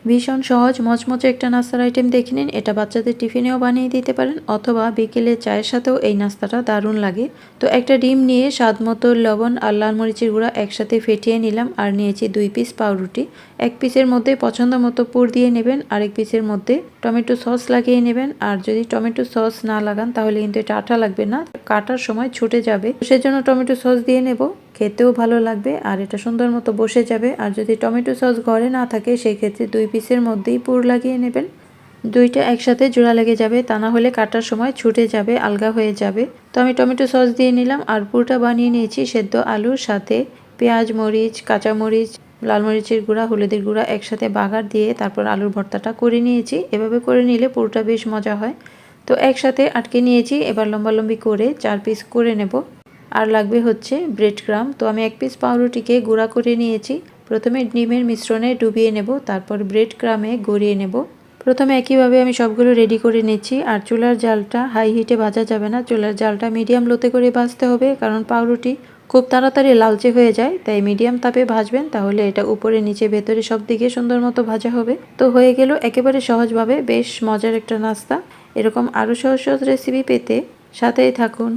ভীষণ সহজ মচমচে একটা নাস্তার আইটেম দেখে নিন। এটা বাচ্চাদের টিফিনেও বানিয়ে দিতে পারেন অথবা বিকেলে চায়ের সাথেও এই নাস্তাটা দারুণ লাগে। তো একটা ডিম নিয়ে স্বাদ মতো লবণ আর লাল মরিচের গুঁড়া একসাথে ফেটিয়ে নিলাম আর নিয়েছি 2 পিস পাউরুটি। এক পিসের মধ্যে পছন্দ মতো পুর দিয়ে নেবেন, আরেক পিসের মধ্যে টমেটো সস লাগিয়ে নেবেন। আর যদি টমেটো সস না লাগান তাহলে কিন্তু এটা আঠা লাগবে না, কাটার সময় ছুটে যাবে। সেজন্য টমেটো সস দিয়ে নেব, খেতেও ভালো লাগবে আর এটা সুন্দর মতো বসে যাবে। আর যদি টমেটো সস ঘরে না থাকে সেই ক্ষেত্রে 2 পিসের মধ্যেই পুর লাগিয়ে নেবেন। দুইটা একসাথে জোড়া লেগে যাবে, তা না হলে কাটার সময় ছুটে যাবে, আলগা হয়ে যাবে। তো আমি টমেটো সস দিয়ে নিলাম আর পুরটা বানিয়ে নিয়েছি সেদ্ধ আলুর সাথে পেঁয়াজ, মরিচ, কাঁচামরিচ, লাল মরিচের গুঁড়া, হলুদের গুঁড়া একসাথে বাগার দিয়ে তারপর আলুর ভর্তাটা করে নিয়েছি। এভাবে করে নিলে পুরটা বেশ মজা হয়। তো একসাথে আটকে নিয়েছি, এবার লম্বালম্বি করে 4 পিস করে নেব। আর লাগবে হচ্ছে ব্রেড ক্রাম্ব। তো আমি 1 পিস পাউরুটিকে গুঁড়া করে নিয়েছি। প্রথমে ডিমের মিশ্রণে ডুবিয়ে নেব, তারপর ব্রেড ক্রামে গড়িয়ে নেব। প্রথমে একইভাবে আমি সবগুলো রেডি করে নিচ্ছি। আর চুলার জালটা হাই হিটে ভাজা যাবে না, চুলার জালটা মিডিয়াম লোতে করে ভাজতে হবে, কারণ পাউরুটি খুব তাড়াতাড়ি লালচে হয়ে যায়। তাই মিডিয়াম তাপে ভাজবেন, তাহলে এটা উপরে নিচে ভেতরে সব দিকে সুন্দর মতো ভাজা হবে। তো হয়ে গেল একেবারে সহজভাবে বেশ মজার একটা নাস্তা। এরকম আরও সহজ সহজ রেসিপি পেতে সাথেই থাকুন।